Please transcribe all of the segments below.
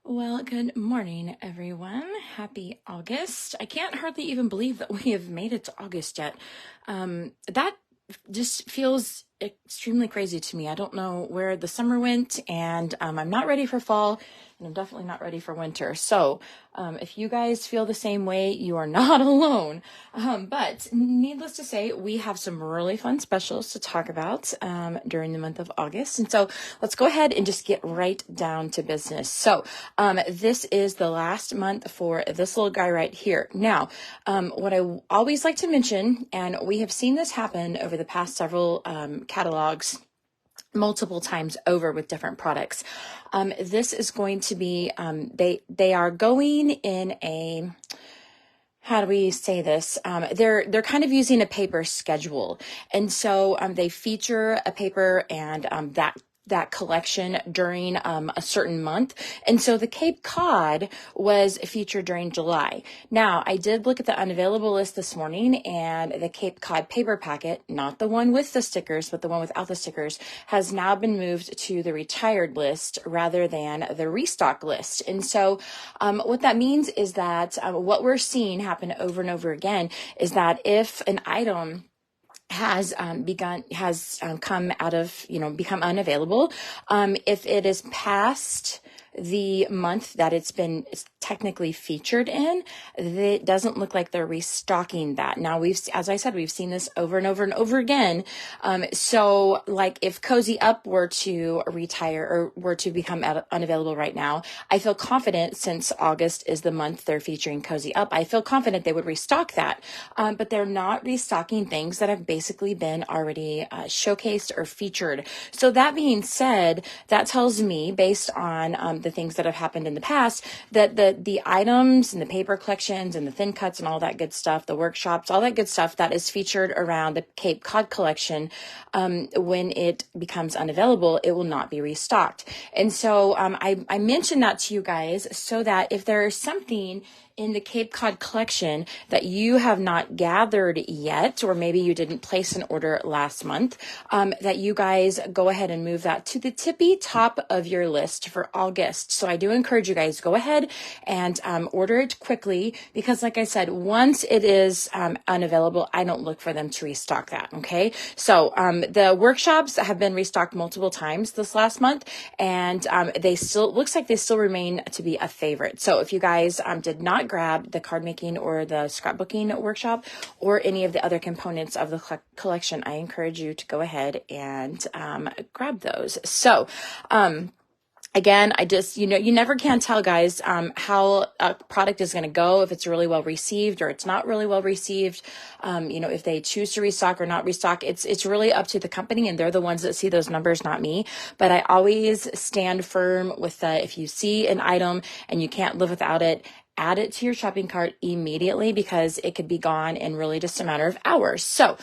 Well, good morning, everyone. Happy August. I can't hardly even believe that we have made it to August yet. That just feels extremely crazy to me. I don't know where the summer went, and I'm not ready for fall, and I'm definitely not ready for winter. So if you guys feel the same way, you are not alone. But needless to say, we have some really fun specials to talk about during the month of August. And so let's go ahead and just get right down to business. So this is the last month for this little guy right here. Now, what I always like to mention, and we have seen this happen over the past several catalogs multiple times over with different products. This is going to be, they are going in a, how do we say this? They're kind of using a paper schedule. And so they feature a paper and that collection during a certain month. And so the Cape Cod was featured during July. Now, I did look at the unavailable list this morning, and the Cape Cod paper packet, not the one with the stickers, but the one without the stickers, has now been moved to the retired list rather than the restock list. And so what that means is that what we're seeing happen over and over again is that if an item has come out of, become unavailable. If it is past the month that it's technically featured in, it doesn't look like they're restocking that. Now as I said, we've seen this over and over and over again. So like if Cozy Up were to retire or were to become unavailable right now, I feel confident, since August is the month they're featuring Cozy Up, I feel confident they would restock that. But they're not restocking things that have basically been already showcased or featured. So that being said, that tells me, based on the things that have happened in the past, that the items and the paper collections and the thin cuts and all that good stuff, the workshops, all that good stuff that is featured around the Cape Cod collection, when it becomes unavailable, it will not be restocked. And so I mentioned that to you guys so that if there is something in the Cape Cod collection that you have not gathered yet, or maybe you didn't place an order last month, that you guys go ahead and move that to the tippy top of your list for August. So I do encourage you guys, go ahead and order it quickly, because like I said, once it is unavailable, I don't look for them to restock that. Okay. So the workshops have been restocked multiple times this last month, and looks like they still remain to be a favorite. So if you guys did not grab the card making or the scrapbooking workshop or any of the other components of the collection, I encourage you to go ahead and grab those. So again, I just, you never can tell, guys, how a product is going to go, if it's really well received or it's not really well received. If they choose to restock or not restock, it's really up to the company, and they're the ones that see those numbers, not me. But I always stand firm with if you see an item and you can't live without it, add it to your shopping cart immediately, because it could be gone in really just a matter of hours. So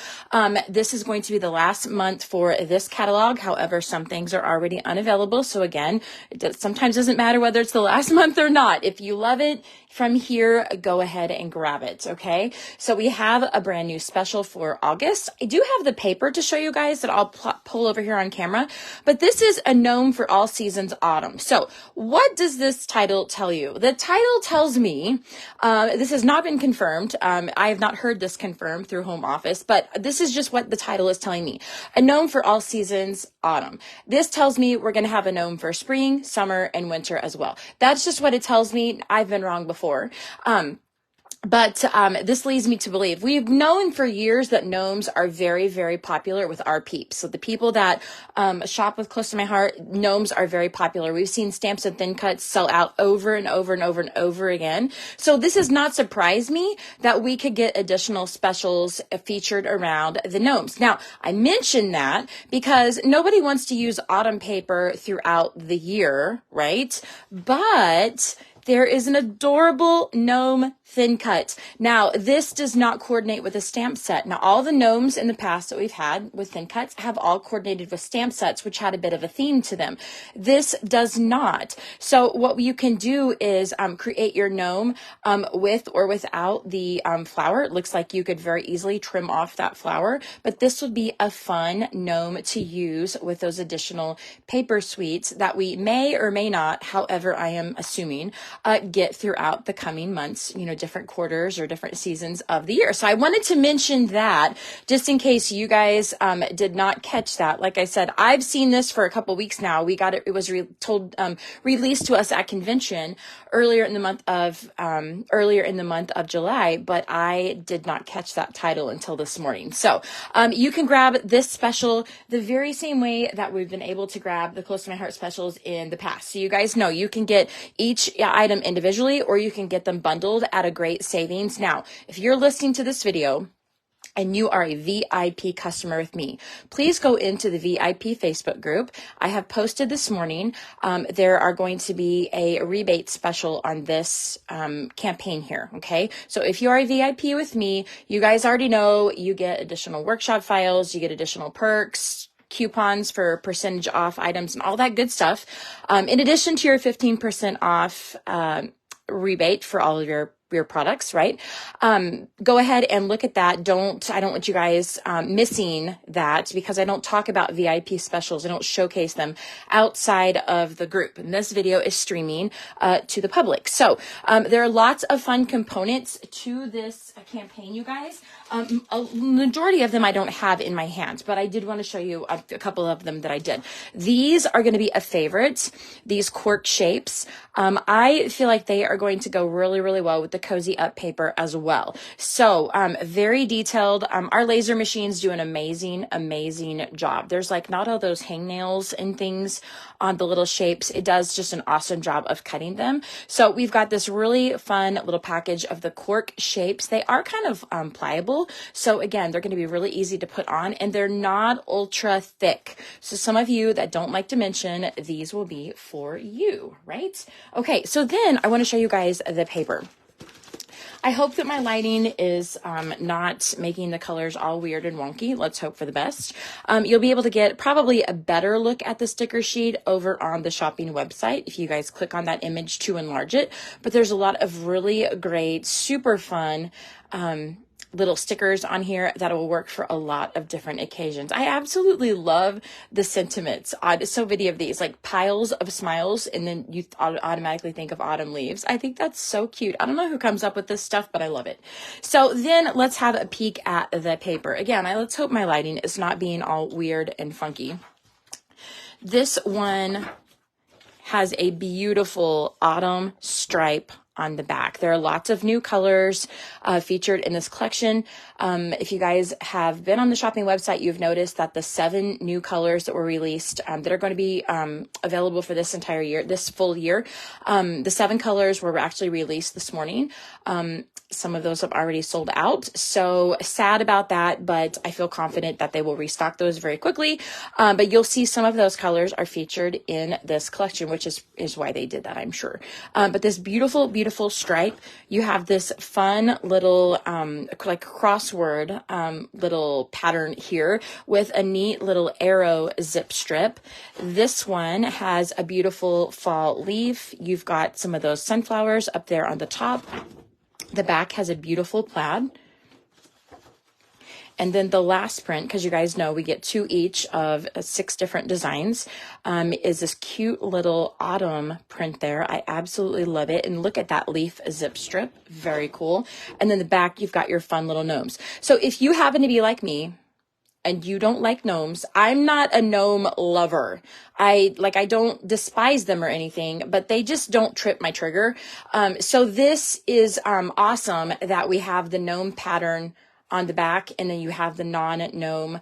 this is going to be the last month for this catalog. However, some things are already unavailable. So again, it sometimes doesn't matter whether it's the last month or not. If you love it from here, go ahead and grab it. Okay. So we have a brand new special for August. I do have the paper to show you guys that I'll pull over here on camera, but this is a gnome for all seasons autumn. So what does this title tell you? The title tells me, this has not been confirmed. I have not heard this confirmed through home office, but this is just what the title is telling me. A gnome for all seasons autumn. This tells me we're going to have a gnome for spring, summer, and winter as well. That's just what it tells me. I've been wrong before. But this leads me to believe, we've known for years that gnomes are very, very popular with our peeps. So the people that shop with Close to My Heart, gnomes are very popular. We've seen stamps and thin cuts sell out over and over and over and over again. So this does not surprise me that we could get additional specials featured around the gnomes. Now, I mention that because nobody wants to use autumn paper throughout the year, right? But there is an adorable gnome thin cut. Now, this does not coordinate with a stamp set. Now, all the gnomes in the past that we've had with thin cuts have all coordinated with stamp sets, which had a bit of a theme to them. This does not. So what you can do is create your gnome with or without the flower. It looks like you could very easily trim off that flower, but this would be a fun gnome to use with those additional paper suites that we may or may not, however, I am assuming, get throughout the coming months, different quarters or different seasons of the year. So I wanted to mention that just in case you guys did not catch that. Like I said, I've seen this for a couple weeks now. We got it. It was released to us at convention earlier in the month of July, but I did not catch that title until this morning. So you can grab this special the very same way that we've been able to grab the Close to My Heart specials in the past. So you guys know you can get each item individually, or you can get them bundled at a great savings. Now, if you're listening to this video and you are a VIP customer with me, please go into the VIP Facebook group. I have posted this morning. There are going to be a rebate special on this campaign here. Okay. So if you are a VIP with me, you guys already know you get additional workshop files, you get additional perks, coupons for percentage off items and all that good stuff. In addition to your 15% off rebate for all of your products, right? Go ahead and look at that. I don't want you guys missing that, because I don't talk about VIP specials. I don't showcase them outside of the group. And this video is streaming to the public. So there are lots of fun components to this campaign, you guys. A majority of them I don't have in my hands, but I did want to show you a couple of them that I did. These are going to be a favorite, these cork shapes. I feel like they are going to go really, really well with the Cozy Up paper as well. So very detailed. Our laser machines do an amazing, amazing job. There's like not all those hangnails and things on the little shapes. It does just an awesome job of cutting them. So we've got this really fun little package of the cork shapes. They are kind of pliable. So again, they're going to be really easy to put on, and they're not ultra thick. So some of you that don't like dimension, these will be for you, right? Okay, so then I want to show you guys the paper. I hope that my lighting is not making the colors all weird and wonky. Let's hope for the best. You'll be able to get probably a better look at the sticker sheet over on the shopping website if you guys click on that image to enlarge it. But there's a lot of really great, super fun little stickers on here that will work for a lot of different occasions. I absolutely love the sentiments. So many of these, like piles of smiles, and then you automatically think of autumn leaves. I think that's so cute. I don't know who comes up with this stuff, but I love it. So then let's have a peek at the paper. Again, let's hope my lighting is not being all weird and funky. This one has a beautiful autumn stripe on the back. There are lots of new colors featured in this collection. If you guys have been on the shopping website, you've noticed that the 7 new colors that were released that are going to be available for this entire year, this full year, the 7 colors were actually released this morning. Some of those have already sold out. So sad about that, but I feel confident that they will restock those very quickly. But you'll see some of those colors are featured in this collection, which is why they did that, I'm sure. But this beautiful, beautiful stripe, you have this fun little, like crossword, little pattern here with a neat little arrow zip strip. This one has a beautiful fall leaf. You've got some of those sunflowers up there on the top. The back has a beautiful plaid. And then the last print, because you guys know we get 2 each of 6 different designs, is this cute little autumn print there. I absolutely love it. And look at that leaf zip strip. Very cool. And then the back, you've got your fun little gnomes. So if you happen to be like me, and you don't like gnomes, I'm not a gnome lover. I don't despise them or anything, but they just don't trip my trigger. So this is awesome that we have the gnome pattern on the back, and then you have the non-gnome,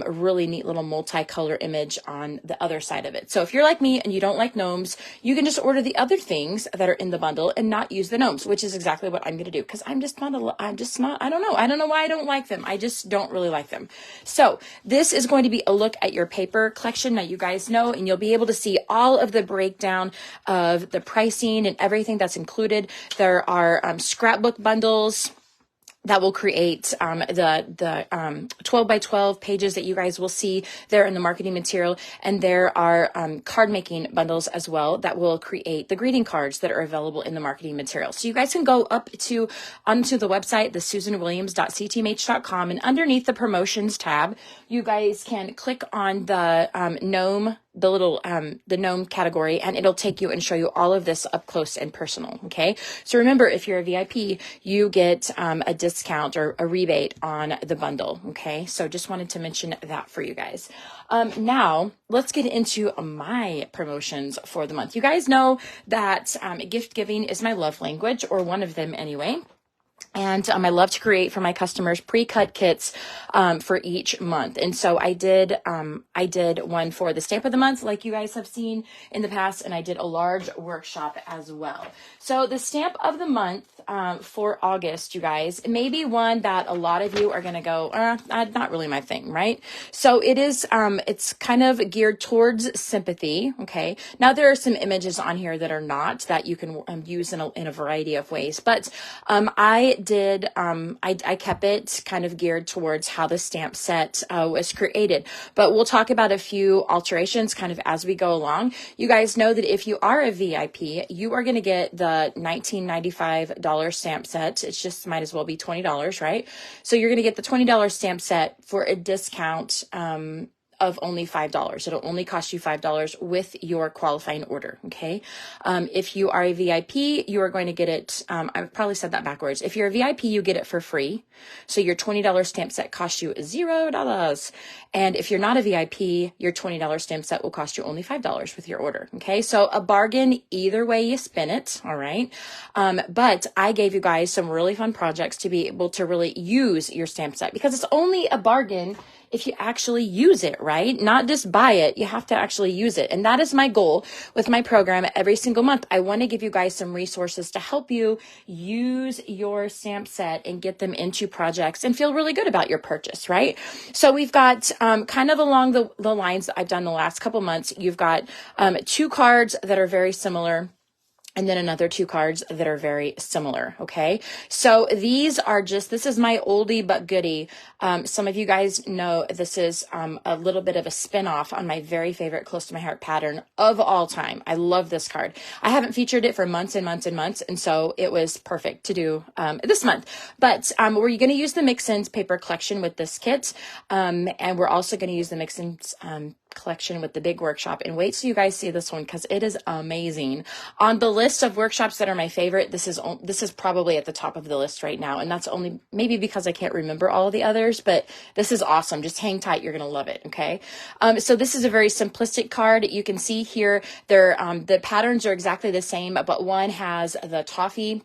really neat little multicolor image on the other side of it. So if you're like me and you don't like gnomes, you can just order the other things that are in the bundle and not use the gnomes, which is exactly what I'm going to do, because I'm just not, I don't know why I don't like them. I just don't really like them. So this is going to be a look at your paper collection. Now you guys know, and you'll be able to see all of the breakdown of the pricing and everything that's included. There are scrapbook bundles that will create the 12 by 12 pages that you guys will see there in the marketing material. And there are card making bundles as well that will create the greeting cards that are available in the marketing material. So you guys can go onto the website, the susanwilliams.ctmh.com, and underneath the promotions tab, you guys can click on the gnome, the gnome category, and it'll take you and show you all of this up close and personal. Okay. So remember, if you're a VIP, you get a discount or a rebate on the bundle. Okay. So just wanted to mention that for you guys. Now let's get into my promotions for the month. You guys know that gift giving is my love language, or one of them anyway. And I love to create for my customers pre-cut kits for each month. And so I did one for the stamp of the month, like you guys have seen in the past, and I did a large workshop as well. So the stamp of the month for August, you guys, it may be one that a lot of you are going to go, not really my thing, right? So it is, it's kind of geared towards sympathy. Okay. Now there are some images on here that are not, that you can use in a variety of ways, but I kept it kind of geared towards how the stamp set was created, but we'll talk about a few alterations kind of as we go along. You guys know that if you are a VIP, you are going to get the $19.95 stamp set. It's just, might as well be $20, right? So you're going to get the $20 stamp set for a discount of only $5. It'll only cost you $5 with your qualifying order. Okay. If you are a VIP, you are going to get it. I probably said that backwards. If you're a VIP, you get it for free. So your $20 stamp set costs you $0. And if you're not a VIP, your $20 stamp set will cost you only $5 with your order. Okay. So a bargain either way you spin it. All right. But I gave you guys some really fun projects to be able to really use your stamp set, because it's only a bargain if you actually use it, right? Not just buy it, you have to actually use it. And that is my goal with my program every single month. I want to give you guys some resources to help you use your stamp set and get them into projects and feel really good about your purchase, right? So we've got kind of along the lines that I've done the last couple months. You've got 2 cards that are very similar, and then another 2 cards that are very similar. Okay. So this is my oldie but goodie. Some of you guys know this is a little bit of a spin-off on my very favorite Close to My Heart pattern of all time. I love this card. I haven't featured it for months and months and months, and so it was perfect to do this month. But we're going to use the Mix-Ins paper collection with this kit, and we're also going to use the Mix-Ins collection with the big workshop. And wait till you guys see this one, because it is amazing. On the list of workshops that are my favorite, this is probably at the top of the list right now, and that's only maybe because I can't remember all of the others, but this is awesome. Just hang tight, you're gonna love it. Okay. So this is a very simplistic card. You can see here the patterns are exactly the same, but one has the toffee,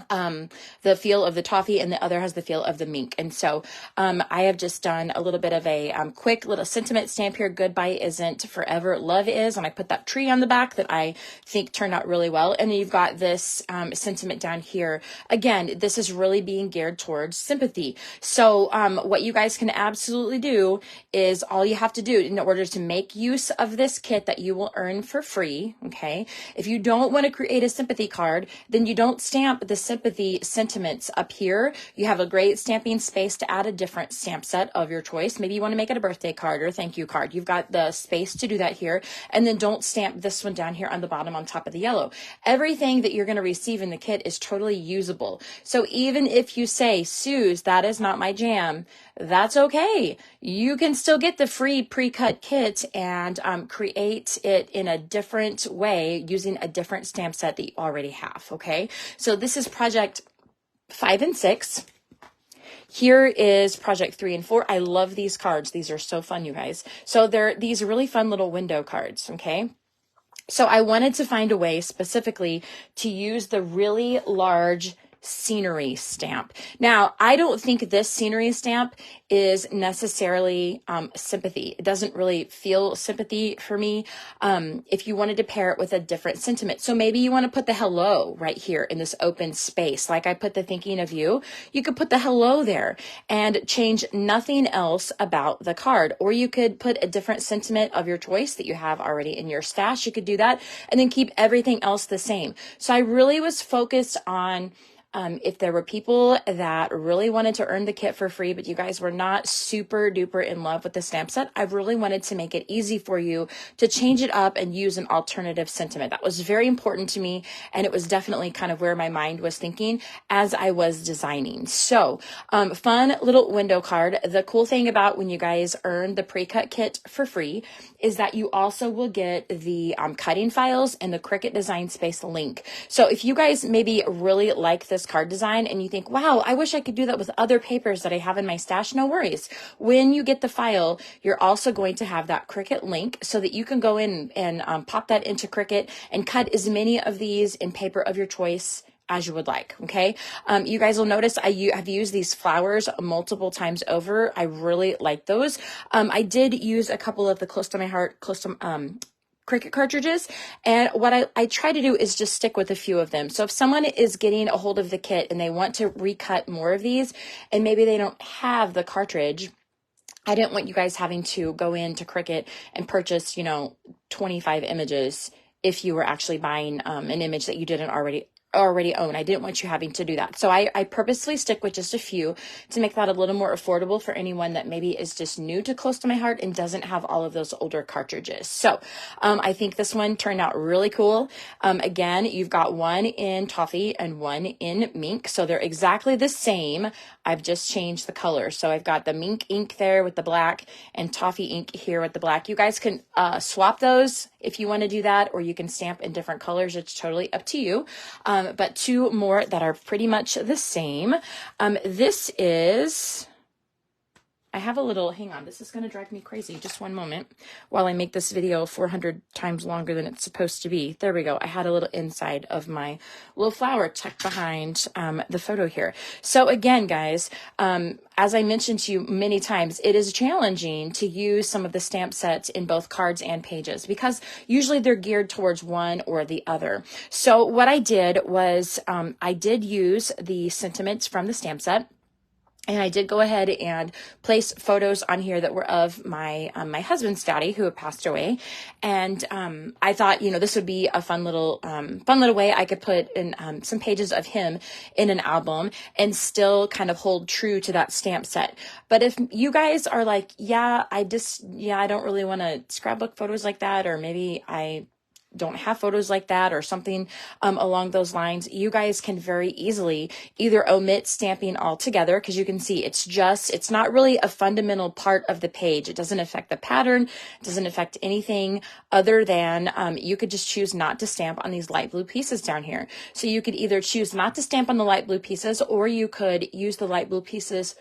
the feel of the toffee, and the other has the feel of the mink. And so I have just done a little bit of a quick little sentiment stamp here. Goodbye isn't forever, love is. And I put that tree on the back that I think turned out really well. And then you've got this sentiment down here. Again, this is really being geared towards sympathy. So what you guys can absolutely do is, all you have to do in order to make use of this kit that you will earn for free. Okay. If you don't want to create a sympathy card, then you don't stamp the sympathy sentiments up here. You have a great stamping space to add a different stamp set of your choice. Maybe you want to make it a birthday card or a thank you card. You've got the space to do that here. And then don't stamp this one down here on the bottom on top of the yellow. Everything that you're going to receive in the kit is totally usable. So even if you say, Suze, that is not my jam, that's okay. You can still get the free pre-cut kit and create it in a different way using a different stamp set that you already have. Okay. So this is project 5 and 6. Here is project 3 and 4. I love these cards. These are so fun, you guys. So they're these really fun little window cards. Okay. So I wanted to find a way specifically to use the really large scenery stamp. Now, I don't think this scenery stamp is necessarily sympathy. It doesn't really feel sympathy for me. If you wanted to pair it with a different sentiment. So maybe you want to put the hello right here in this open space. Like I put the thinking of you, you could put the hello there and change nothing else about the card. Or you could put a different sentiment of your choice that you have already in your stash. You could do that and then keep everything else the same. So I really was focused on if there were people that really wanted to earn the kit for free, but you guys were not super duper in love with the stamp set, I really wanted to make it easy for you to change it up and use an alternative sentiment. That was very important to me, and it was definitely kind of where my mind was thinking as I was designing. So, fun little window card. The cool thing about when you guys earn the pre-cut kit for free is that you also will get the cutting files and the Cricut Design Space link. So if you guys maybe really like this card design and you think, wow, I wish I could do that with other papers that I have in my stash, no worries. When you get the file, you're also going to have that Cricut link so that you can go in and pop that into Cricut and cut as many of these in paper of your choice as you would like. Okay. You guys will notice I have used these flowers multiple times over. I really like those. I did use a couple of the Close to My Heart, Cricut cartridges. And what I try to do is just stick with a few of them. So if someone is getting a hold of the kit and they want to recut more of these, and maybe they don't have the cartridge, I didn't want you guys having to go into Cricut and purchase, 25 images if you were actually buying an image that you didn't already own. I didn't want you having to do that. So I purposely stick with just a few to make that a little more affordable for anyone that maybe is just new to Close to My Heart and doesn't have all of those older cartridges. So I think this one turned out really cool. Again, you've got one in toffee and one in mink. So they're exactly the same. I've just changed the color. So I've got the mink ink there with the black and toffee ink here with the black. You guys can swap those if you want to do that, or you can stamp in different colors. It's totally up to you. But two more that are pretty much the same. This is, I have a little, hang on, this is going to drive me crazy. Just one moment while I make this video 400 times longer than it's supposed to be. There we go. I had a little inside of my little flower tucked behind the photo here. So again, guys, as I mentioned to you many times, it is challenging to use some of the stamp sets in both cards and pages because usually they're geared towards one or the other. So what I did was I did use the sentiments from the stamp set. And I did go ahead and place photos on here that were of my husband's daddy who had passed away. And I thought, this would be a fun little way I could put in some pages of him in an album and still kind of hold true to that stamp set. But if you guys are like, I don't really want to scrapbook photos like that, or maybe I don't have photos like that or something along those lines, you guys can very easily either omit stamping altogether, because you can see it's not really a fundamental part of the page. It doesn't affect the pattern, it doesn't affect anything other than you could just choose not to stamp on these light blue pieces down here. So you could either choose not to stamp on the light blue pieces, or you could use the light blue pieces,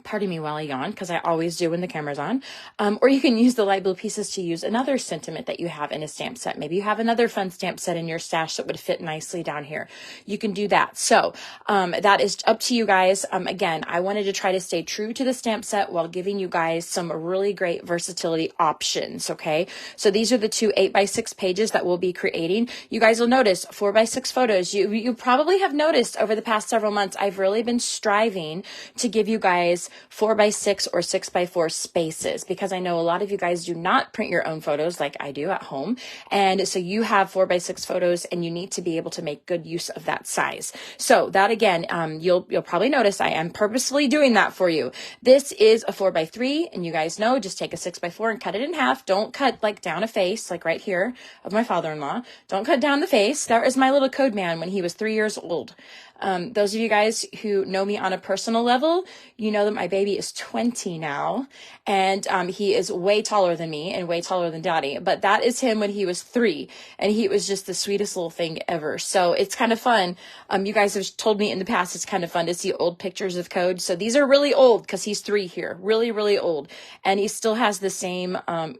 pardon me while I yawn, because I always do when the camera's on. Or you can use the light blue pieces to use another sentiment that you have in a stamp set. Maybe you have another fun stamp set in your stash that would fit nicely down here. You can do that. So that is up to you guys. Again, I wanted to try to stay true to the stamp set while giving you guys some really great versatility options. Okay. So these are the two 8x6 pages that we'll be creating. You guys will notice 4x6 photos. You probably have noticed over the past several months, I've really been striving to give you guys 4x6 or 6x4 spaces, because I know a lot of you guys do not print your own photos like I do at home. And so you have 4x6 photos and you need to be able to make good use of that size. So that again, you'll probably notice I am purposefully doing that for you. This is a 4x3, and you guys know, just take a 6x4 and cut it in half. Don't cut like down a face, like right here of my father-in-law. Don't cut down the face. That was my little code man when he was 3 years old. Those of you guys who know me on a personal level, you know that my baby is 20 now, and he is way taller than me and way taller than daddy, but that is him when he was 3, and he was just the sweetest little thing ever. So it's kind of fun. You guys have told me in the past it's kind of fun to see old pictures of Code. So these are really old because he's 3 here, really, really old, and he still has the same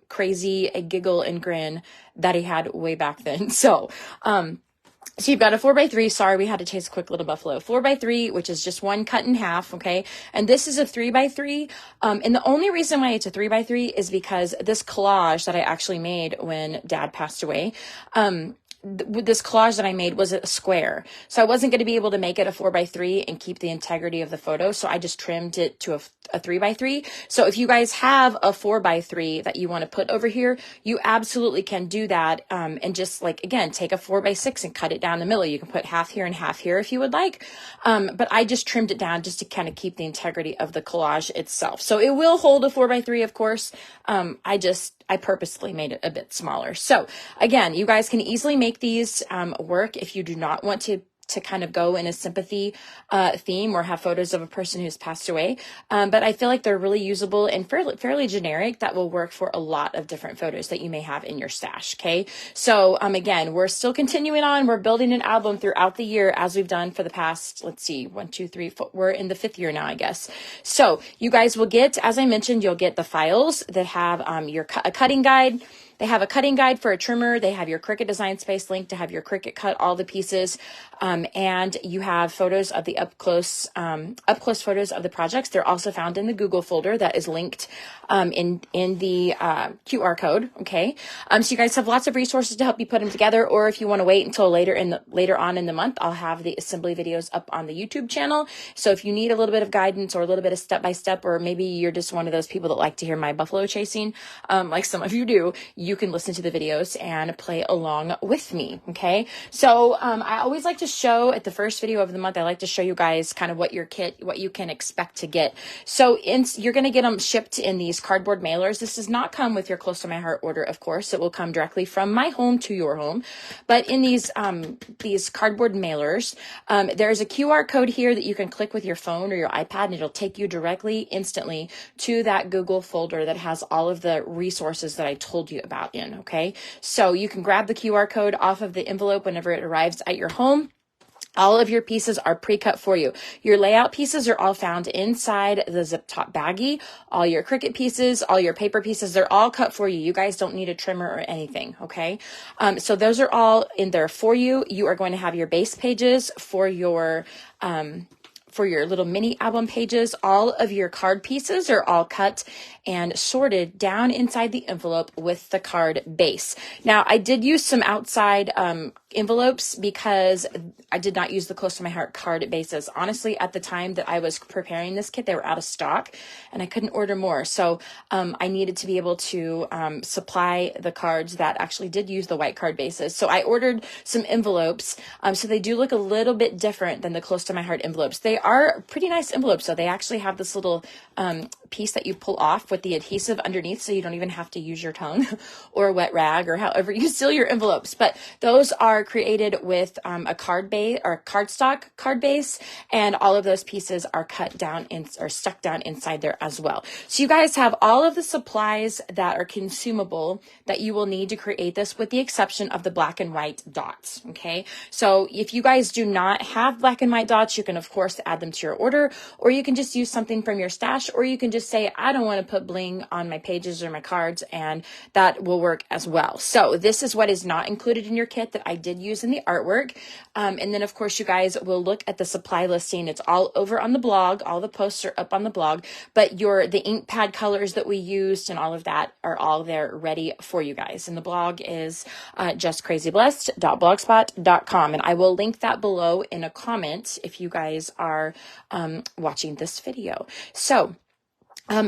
crazy giggle and grin that he had way back then. So So you've got a 4x3. Sorry, we had to taste a quick little buffalo. 4x3, which is just one cut in half. Okay. And this is a 3x3. And the only reason why it's a 3x3 is because this collage that I actually made when Dad passed away, this collage that I made was a square. So I wasn't going to be able to make it a 4x3 and keep the integrity of the photo. So I just trimmed it to a 3x3. So if you guys have a 4x3 that you want to put over here, you absolutely can do that. And just like, again, take a 4x6 and cut it down the middle. You can put half here and half here if you would like. But I just trimmed it down just to kind of keep the integrity of the collage itself. So it will hold a 4x3, of course. I purposely made it a bit smaller. So again, you guys can easily make these work if you do not want to kind of go in a sympathy theme or have photos of a person who's passed away. But I feel like they're really usable and fairly generic that will work for a lot of different photos that you may have in your stash. Okay. So again, we're still continuing on. We're building an album throughout the year as we've done for the past, let's see, 1, 2, 3, 4, we're in the 5th year now, I guess. So you guys will get, as I mentioned, you'll get the files that have a cutting guide. They have a cutting guide for a trimmer. They have your Cricut Design Space link to have your Cricut cut all the pieces. And you have photos of the up close photos of the projects. They're also found in the Google folder that is linked in the QR code. Okay. So you guys have lots of resources to help you put them together. Or if you want to wait until later on in the month, I'll have the assembly videos up on the YouTube channel. So if you need a little bit of guidance or a little bit of step-by-step, or maybe you're just one of those people that like to hear my buffalo chasing, like some of you do, you can listen to the videos and play along with me. Okay. So I always like to show at the first video of the month, I like to show you guys kind of what you can expect to get. So you're going to get them shipped in these cardboard mailers. This does not come with your Close to My Heart order, of course. It will come directly from my home to your home. But in these cardboard mailers, there's a QR code here that you can click with your phone or your iPad, and it'll take you directly, instantly to that Google folder that has all of the resources that I told you about in. Okay. So you can grab the QR code off of the envelope whenever it arrives at your home. All of your pieces are pre-cut for you. Your layout pieces are all found inside the zip top baggie. All your Cricut pieces, all your paper pieces, they're all cut for you. You guys don't need a trimmer or anything, okay? So those are all in there for you. You are going to have your base pages for your little mini album pages. All of your card pieces are all cut and sorted down inside the envelope with the card base. Now, I did use some outside envelopes because I did not use the Close to My Heart card bases. Honestly, at the time that I was preparing this kit, they were out of stock and I couldn't order more. So I needed to be able to supply the cards that actually did use the white card bases. So I ordered some envelopes. So they do look a little bit different than the Close to My Heart envelopes. They are pretty nice envelopes. So they actually have this little piece that you pull off with the adhesive underneath, so you don't even have to use your tongue or a wet rag or however you seal your envelopes. But those are created with a card base or cardstock card base, and all of those pieces are cut down or stuck down inside there as well. So you guys have all of the supplies that are consumable that you will need to create this, with the exception of the black and white dots. Okay, so if you guys do not have black and white dots, you can of course add them to your order, or you can just use something from your stash, or you can just say, I don't want to put bling on my pages or my cards, and that will work as well. So this is what is not included in your kit that I did use in the artwork. And then of course you guys will look at the supply listing. It's all over on the blog. All the posts are up on the blog, but the ink pad colors that we used and all of that are all there ready for you guys. And the blog is justcrazyblessed.blogspot.com. And I will link that below in a comment if you guys are watching this video. So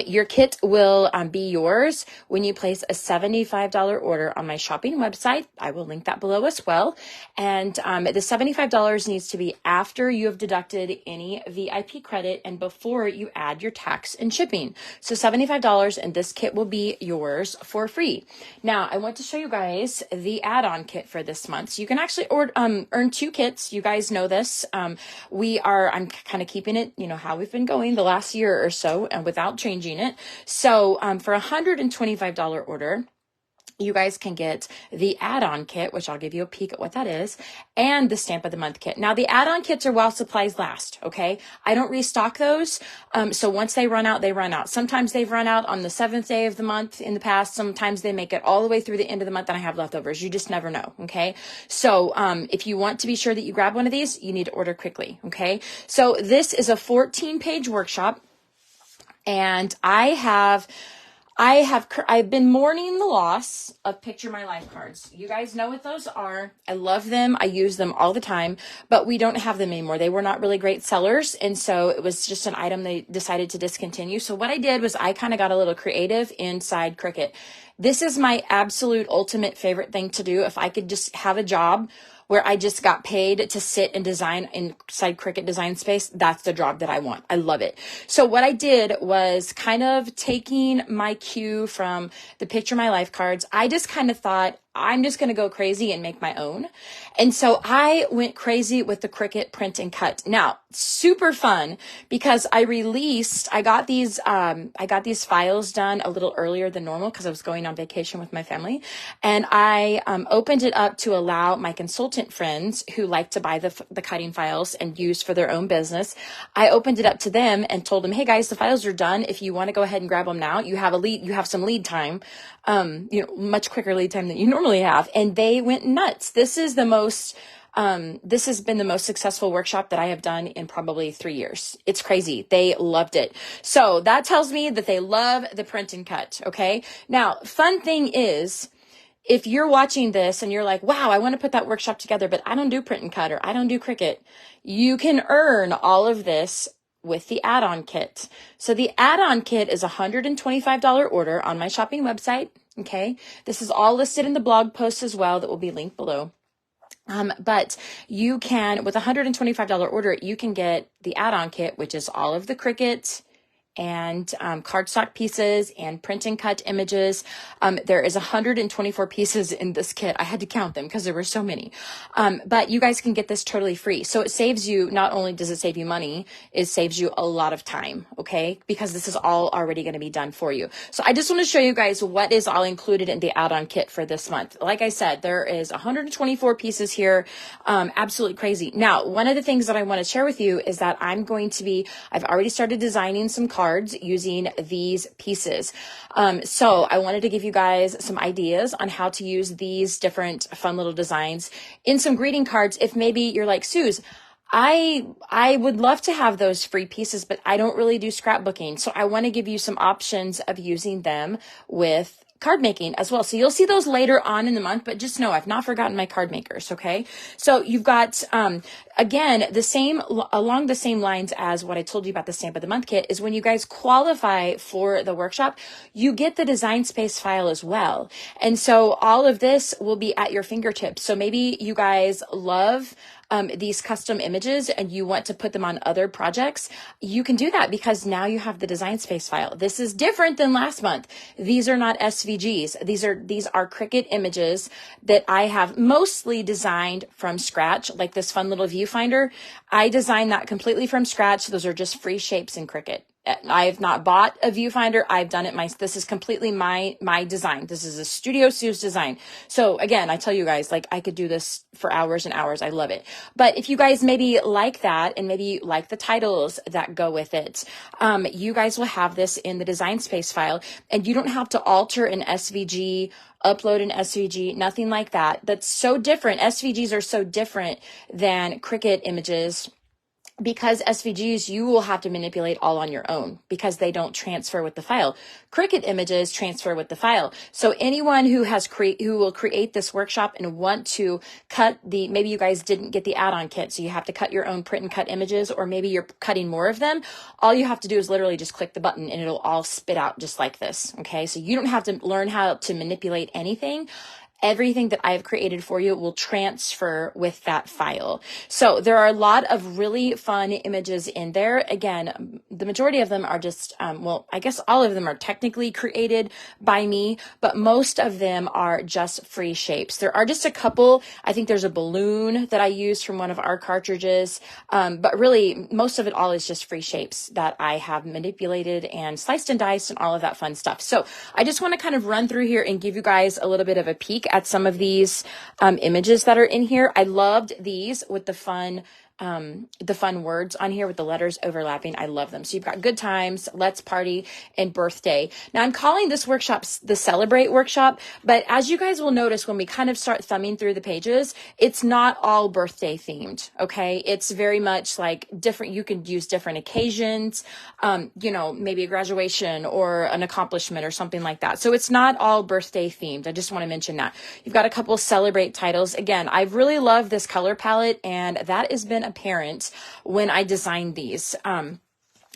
your kit will be yours when you place a $75 order on my shopping website. I will link that below as well. And the $75 needs to be after you have deducted any VIP credit and before you add your tax and shipping. So $75, and this kit will be yours for free. Now, I want to show you guys the add-on kit for this month. So you can actually earn 2 kits. You guys know this. I'm kind of keeping it, how we've been going the last year or so, and without changing it. So for $125 order, you guys can get the add-on kit, which I'll give you a peek at what that is, and the stamp of the month kit. Now the add-on kits are while supplies last. Okay. I don't restock those. So once they run out, they run out. Sometimes they've run out on the 7th day of the month in the past. Sometimes they make it all the way through the end of the month and I have leftovers. You just never know. Okay. So, if you want to be sure that you grab one of these, you need to order quickly. Okay. So this is a 14-page workshop and I've been mourning the loss of Picture My Life cards. You guys know what those are. I love them. I use them all the time, but we don't have them anymore. They were not really great sellers. And so it was just an item they decided to discontinue. So what I did was I kind of got a little creative inside Cricut. This is my absolute ultimate favorite thing to do. If I could just have a job where I just got paid to sit and design inside Cricut Design Space, that's the job that I want. I love it. So what I did was kind of taking my cue from the Picture My Life cards. I just kind of thought, I'm just going to go crazy and make my own. And so I went crazy with the Cricut print and cut. Now, super fun because I got these files done a little earlier than normal because I was going on vacation with my family. And I opened it up to allow my consultant friends who like to buy the cutting files and use for their own business. I opened it up to them and told them, hey guys, the files are done. If you want to go ahead and grab them now, you have some lead time, much quicker lead time than you normally have. And they went nuts. This has been the most successful workshop that I have done in probably 3 years. It's crazy. They loved it. So that tells me that they love the print and cut. Okay. Now, fun thing is, if you're watching this and you're like, wow, I want to put that workshop together, but I don't do print and cut or I don't do Cricut, you can earn all of this with the add-on kit. So the add-on kit is a $125 order on my shopping website. Okay. This is all listed in the blog post as well that will be linked below. But you can, with a $125 order, you can get the add-on kit, which is all of the Cricut and cardstock pieces and print and cut images. There is 124 pieces in this kit. I had to count them because there were so many. But you guys can get this totally free. So it saves you, not only does it save you money, it saves you a lot of time, okay? Because this is all already going to be done for you. So I just want to show you guys what is all included in the add-on kit for this month. Like I said, there is 124 pieces here. Absolutely crazy. Now, one of the things that I want to share with you is that I've already started designing some cards using these pieces. So I wanted to give you guys some ideas on how to use these different fun little designs in some greeting cards. If maybe you're like, Suze, I would love to have those free pieces, but I don't really do scrapbooking. So I want to give you some options of using them with card making as well. So you'll see those later on in the month, but just know I've not forgotten my card makers. Okay. So you've got, again, along the same lines as what I told you about the stamp of the month kit is when you guys qualify for the workshop, you get the design space file as well. And so all of this will be at your fingertips. So maybe you guys love these custom images and you want to put them on other projects, you can do that because now you have the design space file. This is different than last month. These are not SVGs. These are Cricut images that I have mostly designed from scratch, like this fun little viewfinder. I designed that completely from scratch. Those are just free shapes in Cricut. I've not bought a viewfinder. I've done it this is completely my design. This is a Studio Suze design. So again, I tell you guys, like I could do this for hours and hours. I love it. But if you guys maybe like that and maybe like the titles that go with it, you guys will have this in the design space file and you don't have to alter an SVG, upload an SVG, nothing like that. That's so different. SVGs are so different than Cricut images. Because SVGs, you will have to manipulate all on your own because they don't transfer with the file. Cricut images transfer with the file. So anyone who will create this workshop and want to cut maybe you guys didn't get the add-on kit, so you have to cut your own print and cut images, or maybe you're cutting more of them. All you have to do is literally just click the button and it'll all spit out just like this. Okay. So you don't have to learn how to manipulate anything. everything that I've created for you will transfer with that file. So there are a lot of really fun images in there. Again, the majority of them are just, well, I guess all of them are technically created by me, but most of them are just free shapes. There are just a couple. I think there's a balloon that I used from one of our cartridges, but really most of it all is just free shapes that I have manipulated and sliced and diced and all of that fun stuff. So I just want to kind of run through here and give you guys a little bit of a peek at some of these images that are in here. I loved these with the fun words on here with the letters overlapping. I love them. So you've got good times, let's party, and birthday. Now I'm calling this workshop the Celebrate workshop, but as you guys will notice when we kind of start thumbing through the pages, it's not all birthday themed. Okay. It's very much like different. You can use different occasions, you know, maybe a graduation or an accomplishment or something like that. So it's not all birthday themed. I just want to mention that. You've got a couple Celebrate titles. Again, I really love this color palette, and that has been apparent when I designed these.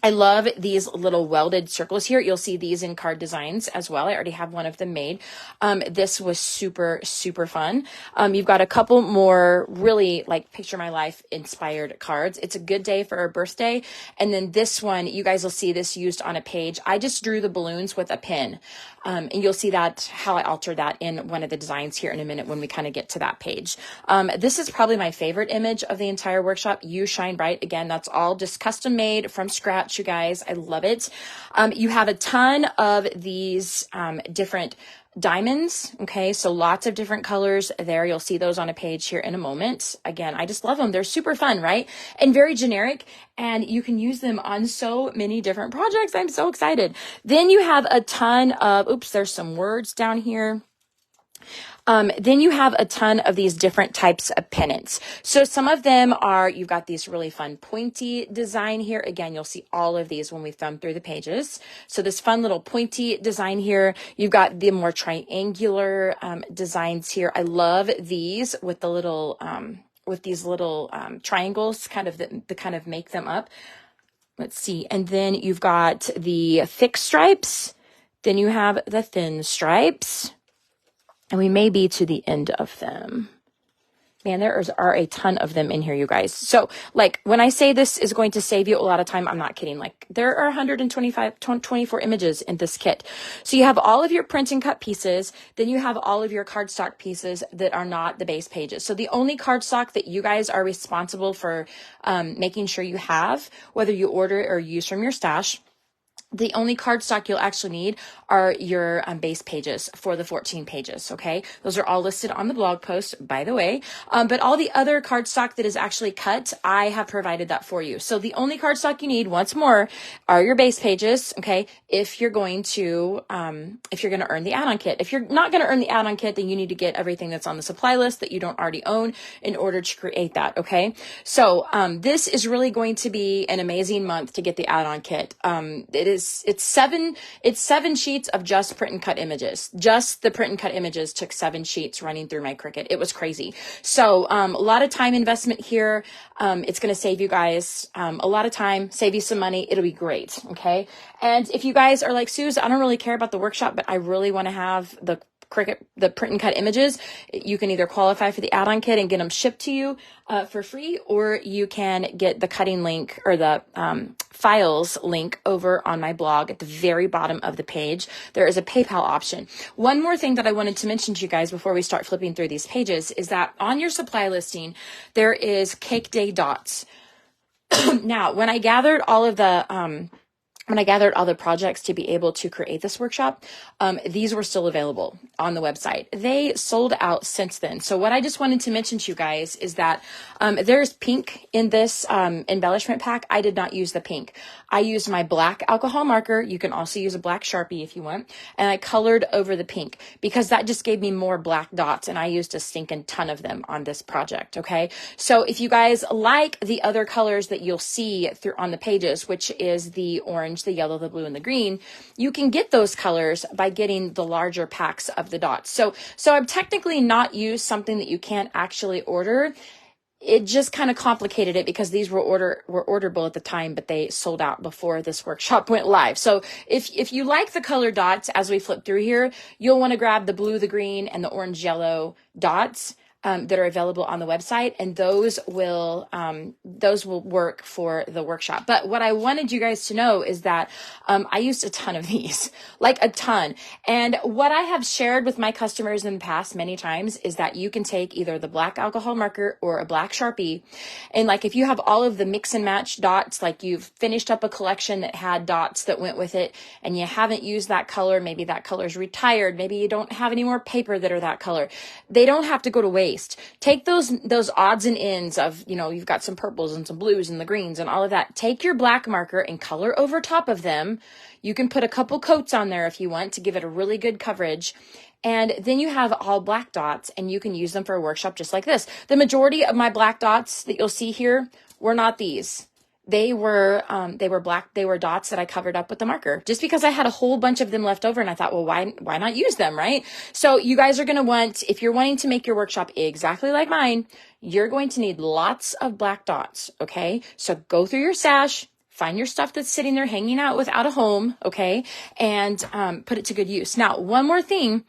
I love these little welded circles here. You'll see these in card designs as well. I already have one of them made. This was super, super fun. You've got a couple more really like picture my life inspired cards. It's a good day for a birthday. And then this one, you guys will see this used on a page. I just drew the balloons with a pen. And you'll see that how I altered that in one of the designs here in a minute when we kind of get to that page. This is probably my favorite image of the entire workshop. You Shine Bright. Again, that's all just custom made from scratch, you guys. I love it. You have a ton of these different diamonds. Okay. So lots of different colors there. You'll see those on a page here in a moment. Again, I just love them. They're super fun, right? And very generic, and you can use them on so many different projects. I'm so excited. Then you have a ton of, oops, there's some words down here. Then you have a ton of these different types of pennants. So some of them are, you've got these really fun pointy design here. Again, you'll see all of these when we thumb through the pages. So this fun little pointy design here. You've got the more triangular designs here. I love these with the little, with these little triangles, kind of the kind of make them up. Let's see. And then you've got the thick stripes. Then you have the thin stripes. And we may be to the end of them. Man, are a ton of them in here, you guys. So like when I say this is going to save you a lot of time, I'm not kidding. Like there are 24 images in this kit. So you have all of your print and cut pieces. Then you have all of your cardstock pieces that are not the base pages. So the only cardstock that you guys are responsible for making sure you have, whether you order it or use from your stash, the only cardstock you'll actually need are your base pages for the 14 pages, okay? Those are all listed on the blog post, by the way. But all the other cardstock that is actually cut, I have provided that for you. So the only cardstock you need, once more, are your base pages, okay? If you're going to earn the add-on kit. If you're not going to earn the add-on kit, then you need to get everything that's on the supply list that you don't already own in order to create that, okay? So this is really going to be an amazing month to get the add-on kit. It's seven sheets of just print and cut images. Just the print and cut images took 7 sheets running through my Cricut. It was crazy. So a lot of time investment here. It's going to save you guys a lot of time, save you some money. It'll be great. Okay. And if you guys are like, Suze, I don't really care about the workshop, but I really want to have the print and cut images, you can either qualify for the add-on kit and get them shipped to you for free, or you can get the cutting link or the files link over on my blog at the very bottom of the page. There is a PayPal option. One more thing that I wanted to mention to you guys before we start flipping through these pages is that on your supply listing, there is Cake Day dots. Now, when I gathered all the projects to be able to create this workshop, these were still available on the website. They sold out since then. So what I just wanted to mention to you guys is that there's pink in this embellishment pack. I did not use the pink. I used my black alcohol marker. You can also use a black Sharpie if you want. And I colored over the pink because that just gave me more black dots, and I used a stinking ton of them on this project, okay? So if you guys like the other colors that you'll see through on the pages, which is the orange, the yellow, the blue, and the green, you can get those colors by getting the larger packs of the dots. So I've technically not used something that you can't actually order. it just kind of complicated it because these were orderable at the time, but they sold out before this workshop went live. So if you like the color dots as we flip through here, you'll want to grab the blue, the green, and the orange yellow dots that are available on the website, and those will work for the workshop. But what I wanted you guys to know is that I used a ton of these, like a ton. And what I have shared with my customers in the past many times is that you can take either the black alcohol marker or a black Sharpie, and like if you have all of the mix and match dots, like you've finished up a collection that had dots that went with it, and you haven't used that color, maybe that color's retired, maybe you don't have any more paper that are that color, they don't have to go to waste. Take those odds and ends of, you've got some purples and some blues and the greens and all of that. Take your black marker and color over top of them. You can put a couple coats on there if you want to give it a really good coverage. And then you have all black dots, and you can use them for a workshop just like this. The majority of my black dots that you'll see here were not these. They were black. They were dots that I covered up with the marker just because I had a whole bunch of them left over. And I thought, well, why not use them? Right. So you guys are going to want, if you're wanting to make your workshop exactly like mine, you're going to need lots of black dots. Okay. So go through your stash, find your stuff that's sitting there hanging out without a home. Okay. And, put it to good use. Now, one more thing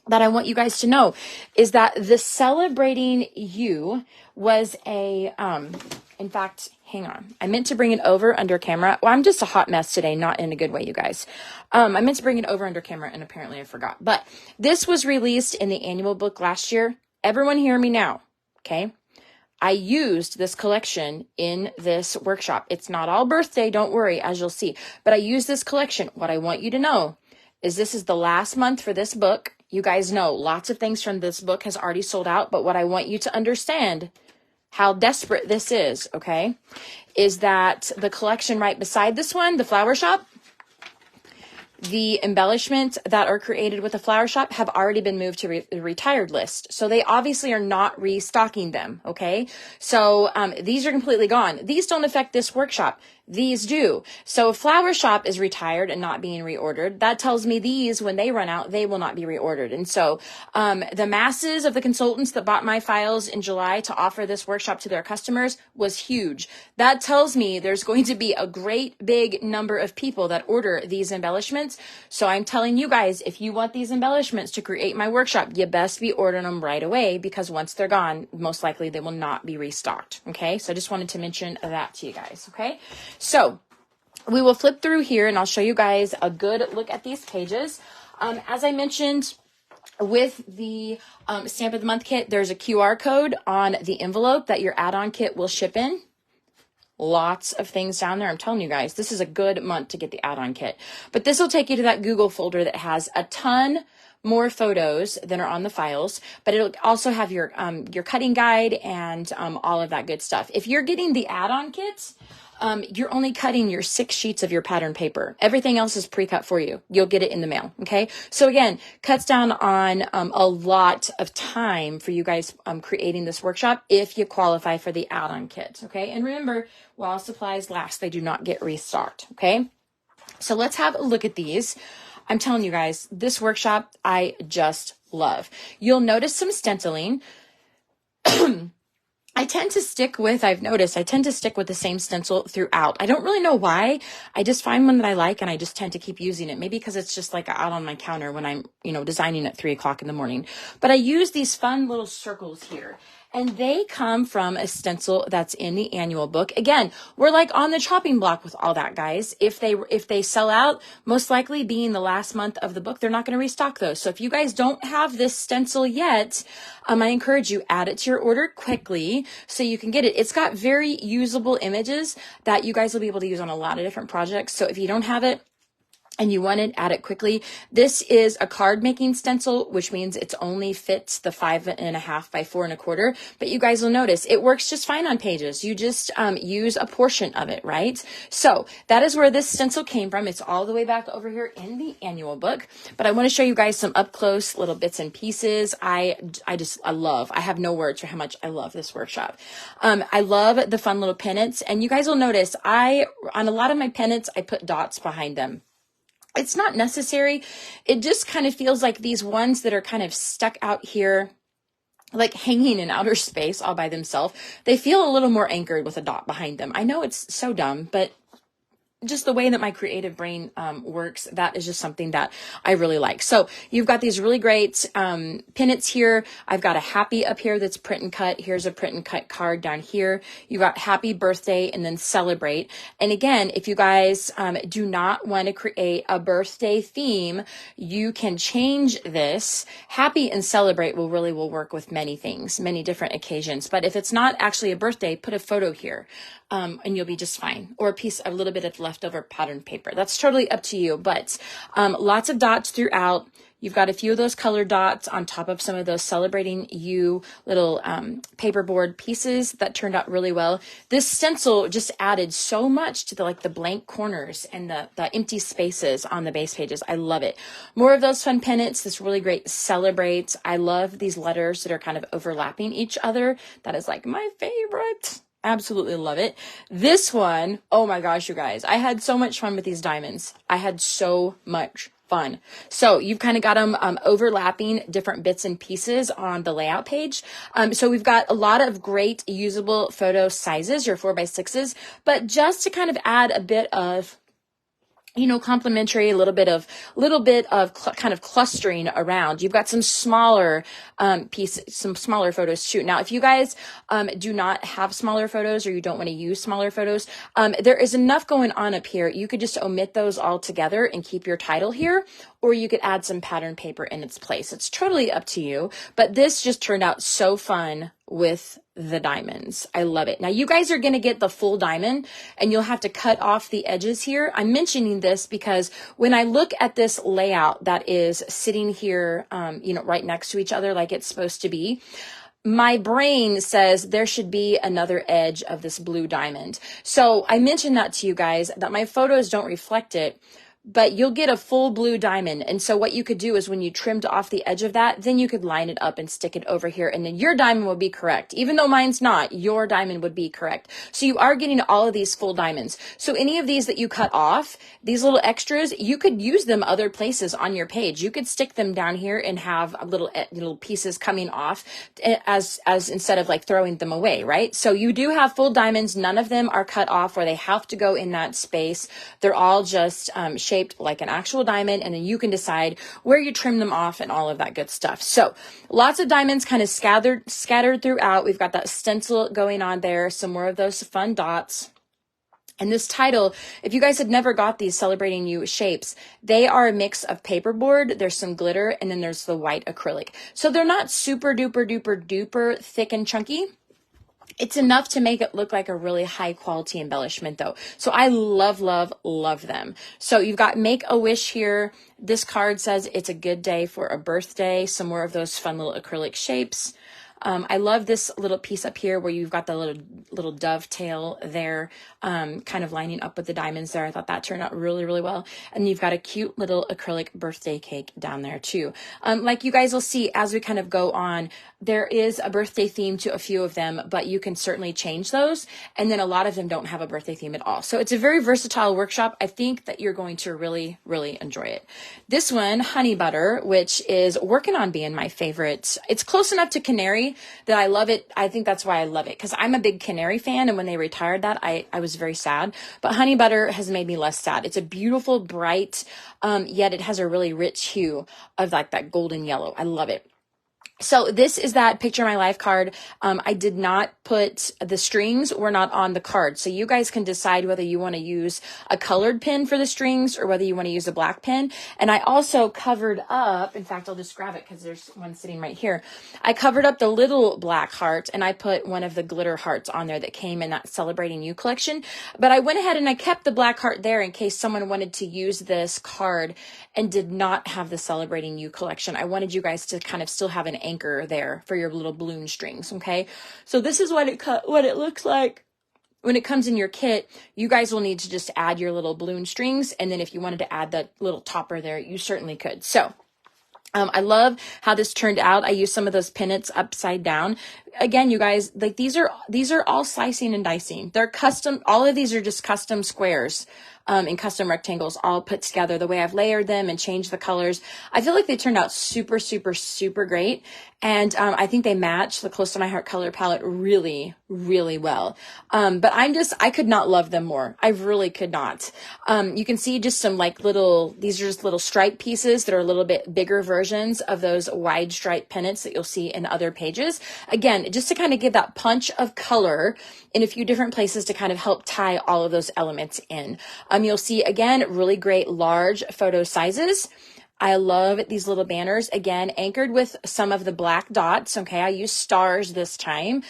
that I want you guys to know is that the Celebrating You was in fact, hang on. I meant to bring it over under camera. Well, I'm just a hot mess today, not in a good way, you guys. I meant to bring it over under camera, and apparently I forgot. But this was released in the annual book last year. Everyone hear me now, okay? I used this collection in this workshop. It's not all birthday, don't worry, as you'll see. But I used this collection. What I want you to know is this is the last month for this book. You guys know lots of things from this book has already sold out. But what I want you to understand, how desperate this is, okay, is that the collection right beside this one, the flower shop, the embellishments that are created with the flower shop have already been moved to the retired list. So they obviously are not restocking them, okay? So these are completely gone. These don't affect this workshop. These do. So if flower shop is retired and not being reordered, that tells me these, when they run out, they will not be reordered. And so the masses of the consultants that bought my files in July to offer this workshop to their customers was huge. That tells me there's going to be a great big number of people that order these embellishments. So I'm telling you guys, if you want these embellishments to create my workshop, you best be ordering them right away, because once they're gone, most likely they will not be restocked. Okay. So I just wanted to mention that to you guys. Okay. So we will flip through here, and I'll show you guys a good look at these pages. As I mentioned, with the Stamp of the Month kit, there's a QR code on the envelope that your add-on kit will ship in. Lots of things down there. I'm telling you guys, this is a good month to get the add-on kit. But this will take you to that Google folder that has a ton more photos than are on the files, but it'll also have your cutting guide and all of that good stuff. If you're getting the add-on kits, you're only cutting your 6 sheets of your pattern paper. Everything else is pre-cut for you. You'll get it in the mail. Okay. So again, cuts down on a lot of time for you guys creating this workshop if you qualify for the add-on kit. Okay. And remember, while supplies last, they do not get restocked. Okay. So let's have a look at these. I'm telling you guys, this workshop I just love. You'll notice some stenciling. I've noticed I tend to stick with the same stencil throughout. I don't really know why. I just find one that I like, and I just tend to keep using it. Maybe because it's just like out on my counter when I'm, designing at 3:00 in the morning. But I use these fun little circles here, and they come from a stencil that's in the annual book. Again, we're like on the chopping block with all that, guys. If they sell out, most likely being the last month of the book, they're not going to restock those. So if you guys don't have this stencil yet, I encourage you, add it to your order quickly so you can get it. It's got very usable images that you guys will be able to use on a lot of different projects. So if you don't have it and you want it, add it quickly. This is a card making stencil, which means it's only fits the 5.5 by 4.25. But you guys will notice it works just fine on pages. You just use a portion of it, right? So that is where this stencil came from. It's all the way back over here in the annual book. But I want to show you guys some up close little bits and pieces. I have no words for how much I love this workshop. I love the fun little pennants, and you guys will notice on a lot of my pennants, I put dots behind them. It's not necessary. It just kind of feels like these ones that are kind of stuck out here like hanging in outer space all by themselves. They feel a little more anchored with a dot behind them. I know it's so dumb, but just the way that my creative brain works, that is just something that I really like. So you've got these really great pennants here. I've got a happy up here that's print and cut. Here's a print and cut card down here. You got happy birthday and then celebrate. And again, if you guys do not want to create a birthday theme, you can change this. Happy and celebrate will work with many things, many different occasions. But if it's not actually a birthday, put a photo here. And you'll be just fine. Or a little bit of leftover pattern paper. That's totally up to you. But lots of dots throughout. You've got a few of those colored dots on top of some of those celebrating you little paperboard pieces that turned out really well. This stencil just added so much to the blank corners and the empty spaces on the base pages. I love it. More of those fun pennants. This really great celebrate. I love these letters that are kind of overlapping each other. That is like my favorite. Absolutely love it. This one, oh my gosh, you guys, I had so much fun with these diamonds. I had so much fun. So you've kind of got them overlapping different bits and pieces on the layout page. So we've got a lot of great usable photo sizes, your 4x6s, but just to kind of add a bit of complementary, a little bit of kind of clustering around. You've got some smaller pieces, some smaller photos too. Now, if you guys do not have smaller photos or you don't want to use smaller photos, there is enough going on up here. You could just omit those all together and keep your title here, or you could add some pattern paper in its place. It's totally up to you, but this just turned out so fun with the diamonds. I love it. Now you guys are going to get the full diamond and you'll have to cut off the edges here. I'm mentioning this because when I look at this layout that is sitting here, right next to each other like it's supposed to be, my brain says there should be another edge of this blue diamond. So I mentioned that to you guys that my photos don't reflect it, but you'll get a full blue diamond. And so what you could do is when you trimmed off the edge of that, then you could line it up and stick it over here. And then your diamond would be correct. Even though mine's not, your diamond would be correct. So you are getting all of these full diamonds. So any of these that you cut off, these little extras, you could use them other places on your page. You could stick them down here and have little pieces coming off as instead of like throwing them away, right? So you do have full diamonds. None of them are cut off where they have to go in that space. They're all just shaped like an actual diamond, and then you can decide where you trim them off and all of that good stuff. So lots of diamonds kind of scattered throughout. We've got that stencil going on there, some more of those fun dots. And this title, if you guys had never got these Celebrating You shapes, they are a mix of paperboard, there's some glitter, and then there's the white acrylic. So they're not super duper duper duper thick and chunky. It's enough to make it look like a really high quality embellishment though. So I love, love, love them. So you've got Make a Wish here. This card says it's a good day for a birthday. Some more of those fun little acrylic shapes. I love this little piece up here where you've got the little dovetail there, kind of lining up with the diamonds there. I thought that turned out really, really well. And you've got a cute little acrylic birthday cake down there too. Like you guys will see as we kind of go on, there is a birthday theme to a few of them, but you can certainly change those. And then a lot of them don't have a birthday theme at all. So it's a very versatile workshop. I think that you're going to really, really enjoy it. This one, Honey Butter, which is working on being my favorite. It's close enough to Canary that I love it. I think that's why I love it, because I'm a big Canary fan, and when they retired that, I was very sad. But Honey Butter has made me less sad. It's a beautiful, bright, yet it has a really rich hue of like that golden yellow. I love it. So this is that Picture My Life card. I did not put the strings were not on the card. So you guys can decide whether you want to use a colored pen for the strings or whether you want to use a black pen. And I also covered up, in fact, I'll just grab it because there's one sitting right here. I covered up the little black heart and I put one of the glitter hearts on there that came in that Celebrating You collection. But I went ahead and I kept the black heart there in case someone wanted to use this card and did not have the Celebrating You collection. I wanted you guys to kind of still have an anchor there for your little balloon strings. Okay. So this is what it looks like when it comes in your kit. You guys will need to just add your little balloon strings. And then if you wanted to add that little topper there, you certainly could. So I love how this turned out. I used some of those pennants upside down. Again, you guys, like these are all slicing and dicing. They're custom. All of these are just custom squares in custom rectangles all put together, the way I've layered them and changed the colors. I feel like they turned out super, super, super great. And I think they match the Close to My Heart color palette really, really well. But I could not love them more. I really could not. You can see just some like these are just little stripe pieces that are a little bit bigger versions of those wide stripe pennants that you'll see in other pages. Again, just to kind of give that punch of color in a few different places to kind of help tie all of those elements in. You'll see again, really great large photo sizes. I love these little banners, again, anchored with some of the black dots. Okay, I use stars this time.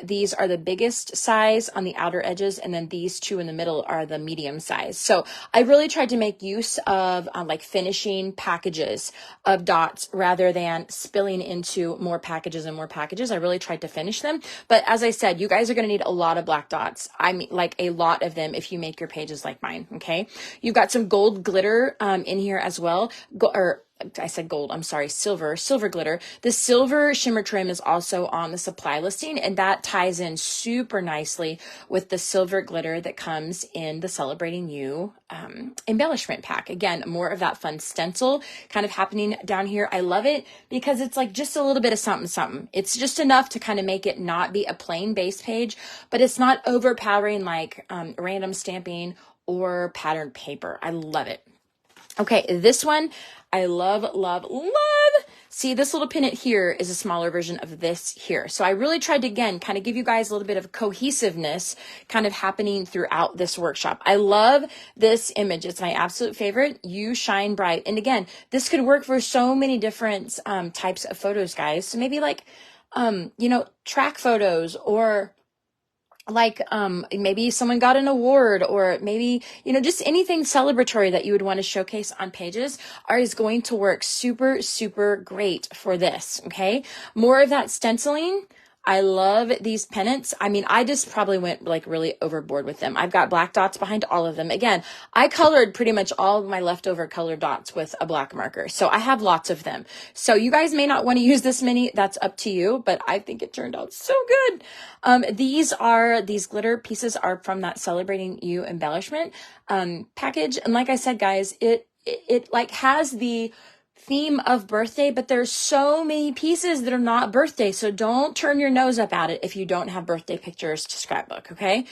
These are the biggest size on the outer edges, and then these two in the middle are the medium size. So I really tried to make use of like finishing packages of dots rather than spilling into more packages and more packages. I really tried to finish them. But as I said, you guys are going to need a lot of black dots. I mean, like a lot of them if you make your pages like mine, okay? You've got some gold glitter in here as well. Or I said gold, I'm sorry, silver glitter. The silver shimmer trim is also on the supply listing, and that ties in super nicely with the silver glitter that comes in the Celebrating You embellishment pack. Again, more of that fun stencil kind of happening down here. I love it because it's like just a little bit of something, something. It's just enough to kind of make it not be a plain base page, but it's not overpowering like random stamping or patterned paper. I love it. Okay, this one I love, love, love. See, this little pennant here is a smaller version of this here. So I really tried to, again, kind of give you guys a little bit of cohesiveness kind of happening throughout this workshop. I love this image. It's my absolute favorite. You Shine Bright. And again, this could work for so many different types of photos, guys. So maybe like, track photos, or like maybe someone got an award, or maybe just anything celebratory that you would want to showcase on pages is going to work super, super great for this. Okay, more of that stenciling. I love these pennants. I mean, I just probably went like really overboard with them. I've got black dots behind all of them. Again, I colored pretty much all of my leftover colored dots with a black marker. So I have lots of them. So you guys may not want to use this many. That's up to you, but I think it turned out so good. These glitter pieces are from that Celebrating You embellishment package. And like I said, guys, it like has the theme of birthday, but there's so many pieces that are not birthday. So don't turn your nose up at it if you don't have birthday pictures to scrapbook. Okay.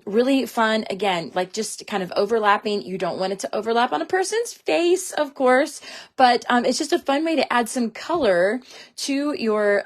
Really fun. Again, like just kind of overlapping. You don't want it to overlap on a person's face, of course, but it's just a fun way to add some color to your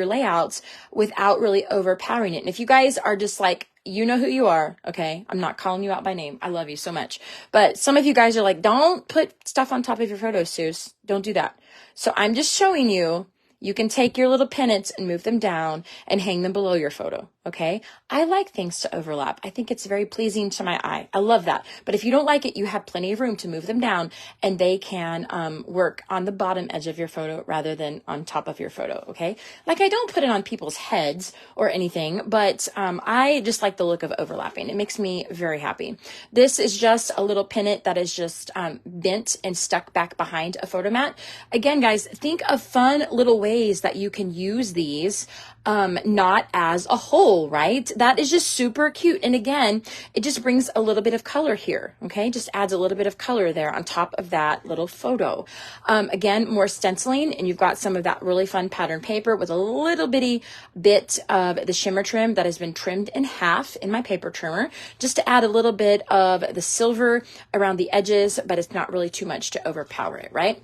layouts without really overpowering it. And if you guys are just like, you know who you are, okay? I'm not calling you out by name. I love you so much. But some of you guys are like, don't put stuff on top of your photos, Suze. Don't do that. So I'm just showing you, you can take your little pennants and move them down and hang them below your photo, okay? I like things to overlap. I think it's very pleasing to my eye. I love that. But if you don't like it, you have plenty of room to move them down, and they can work on the bottom edge of your photo rather than on top of your photo, okay? Like, I don't put it on people's heads or anything, but I just like the look of overlapping. It makes me very happy. This is just a little pennant that is just bent and stuck back behind a photo mat. Again, guys, think of fun little ways that you can use these, not as a whole, right? That is just super cute. And again, it just brings a little bit of color here. Okay. Just adds a little bit of color there on top of that little photo. Again, more stenciling, and you've got some of that really fun pattern paper with a little bitty bit of the shimmer trim that has been trimmed in half in my paper trimmer, just to add a little bit of the silver around the edges, but it's not really too much to overpower it, right?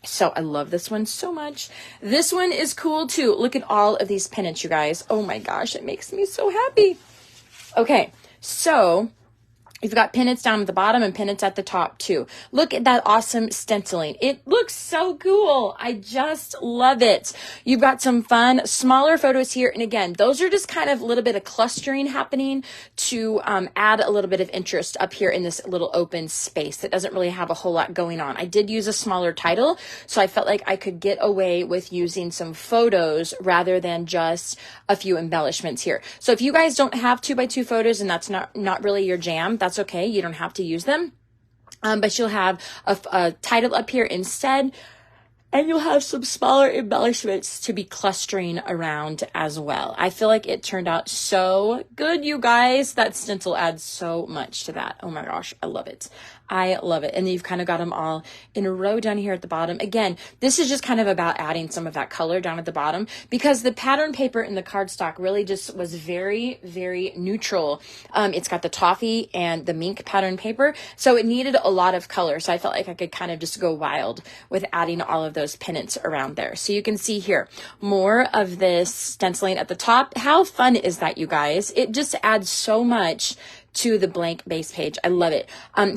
So I love this one so much. This one is cool too. Look at all of these pennants, you guys. Oh my gosh, it makes me so happy. Okay, so you've got pennants down at the bottom and pennants at the top too. Look at that awesome stenciling. It looks so cool. I just love it. You've got some fun, smaller photos here. And again, those are just kind of a little bit of clustering happening to add a little bit of interest up here in this little open space that doesn't really have a whole lot going on. I did use a smaller title, so I felt like I could get away with using some photos rather than just a few embellishments here. So if you guys don't have 2x2 photos and that's not really your jam, that's okay. You don't have to use them, but you'll have a title up here instead. And you'll have some smaller embellishments to be clustering around as well. I feel like it turned out so good, you guys. That stencil adds so much to that. Oh my gosh, I love it. I love it. And then you've kind of got them all in a row down here at the bottom. Again, this is just kind of about adding some of that color down at the bottom because the pattern paper in the cardstock really just was very, very neutral. It's got the toffee and the mink pattern paper, so it needed a lot of color. So I felt like I could kind of just go wild with adding all of those pennants around there. So you can see here, more of this stenciling at the top. How fun is that, you guys? It just adds so much to the blank base page. I love it.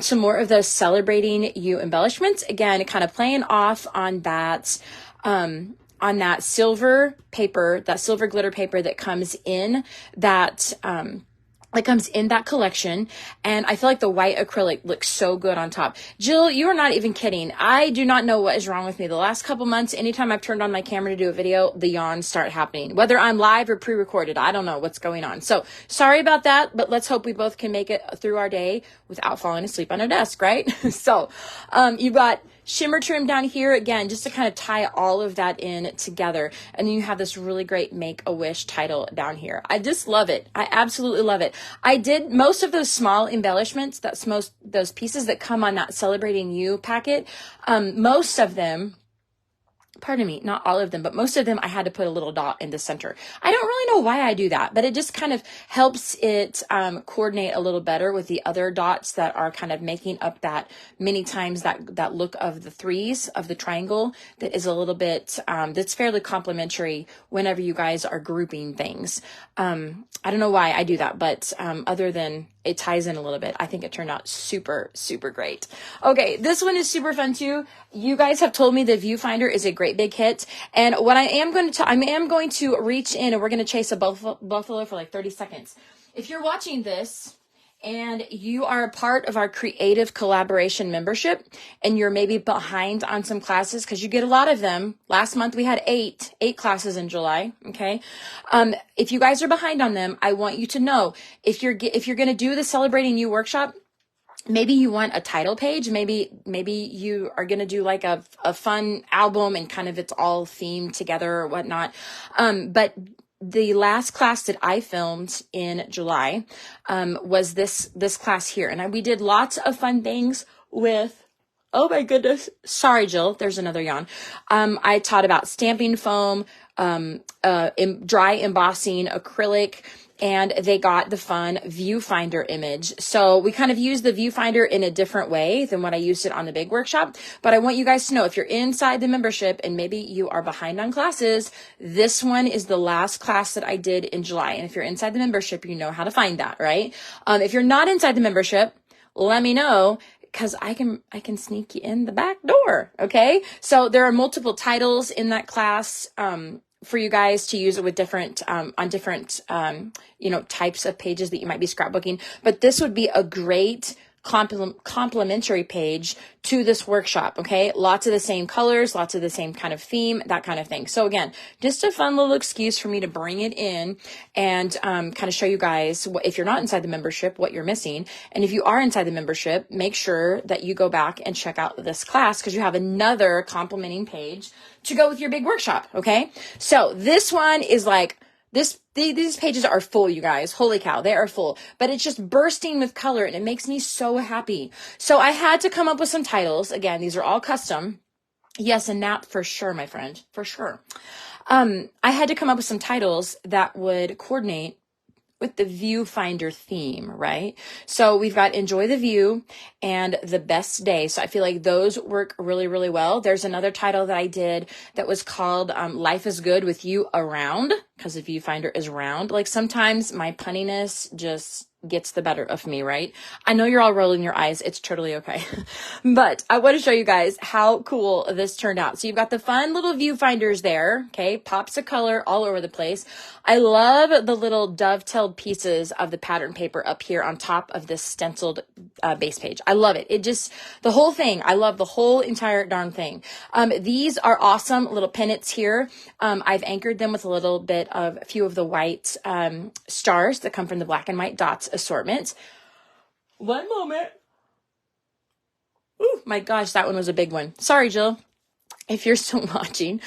Some more of those celebrating you embellishments. Again, kind of playing off on that silver paper, that silver glitter paper that comes in that collection. And I feel like the white acrylic looks so good on top. Jill, you are not even kidding. I do not know what is wrong with me. The last couple months, anytime I've turned on my camera to do a video, the yawns start happening. Whether I'm live or pre-recorded, I don't know what's going on. So sorry about that, but let's hope we both can make it through our day without falling asleep on our desk, right? So you've got shimmer trim down here, again, just to kind of tie all of that in together. And then you have this really great Make-A-Wish title down here. I just love it. I absolutely love it. I did most of those small embellishments, those pieces that come on that Celebrating You packet. Most of them, pardon me, not all of them, but most of them, I had to put a little dot in the center. I don't really know why I do that, but it just kind of helps it coordinate a little better with the other dots that are kind of making up that many times that look of the threes of the triangle that is a little bit, that's fairly complementary whenever you guys are grouping things. I don't know why I do that, but other than it ties in a little bit, I think it turned out super, super great. Okay, this one is super fun too. You guys have told me the viewfinder is a great big hit. And what I am going to reach in and we're going to chase a buffalo for like 30 seconds. If you're watching this and you are a part of our creative collaboration membership and you're maybe behind on some classes because you get a lot of them. Last month we had eight classes in July. Okay. If you guys are behind on them, I want you to know if you're going to do the Celebrating You workshop, maybe you want a title page. Maybe you are going to do like a fun album and kind of it's all themed together or whatnot. But the last class that I filmed in July was this class here. And we did lots of fun things with, oh my goodness. Sorry, Jill. There's another yawn. I taught about stamping foam, dry embossing, acrylic, and they got the fun viewfinder image. So we kind of use the viewfinder in a different way than what I used it on the big workshop. But I want you guys to know if you're inside the membership and maybe you are behind on classes, this one is the last class that I did in July. And if you're inside the membership, you know how to find that, right? If you're not inside the membership, let me know, because I can sneak you in the back door. Okay. So there are multiple titles in that class, for you guys to use it with different, on different, types of pages that you might be scrapbooking. But this would be a great complementary page to this workshop. Okay. Lots of the same colors, lots of the same kind of theme, that kind of thing. So again, just a fun little excuse for me to bring it in and, kind of show you guys if you're not inside the membership, what you're missing. And if you are inside the membership, make sure that you go back and check out this class because you have another complementing page to go with your big workshop. Okay. So this one is like, these pages are full, you guys. Holy cow, they are full. But it's just bursting with color and it makes me so happy. So I had to come up with some titles. Again, these are all custom. Yes, a nap for sure, my friend, for sure. I had to come up with some titles that would coordinate with the viewfinder theme, right? So we've got Enjoy the View and The Best Day. So I feel like those work really, really well. There's another title that I did that was called Life is Good with You Around, because the viewfinder is round. Like sometimes my punniness just gets the better of me, right? I know you're all rolling your eyes. It's totally okay. But I want to show you guys how cool this turned out. So you've got the fun little viewfinders there. Okay. Pops of color all over the place. I love the little dovetailed pieces of the pattern paper up here on top of this stenciled base page. I love it. It just, the whole thing. I love the whole entire darn thing. These are awesome little pennants here. I've anchored them with a little bit of a few of the white stars that come from the black and white dots assortment. One moment. Oh my gosh, that one was a big one. Sorry, Jill. if you're still watching.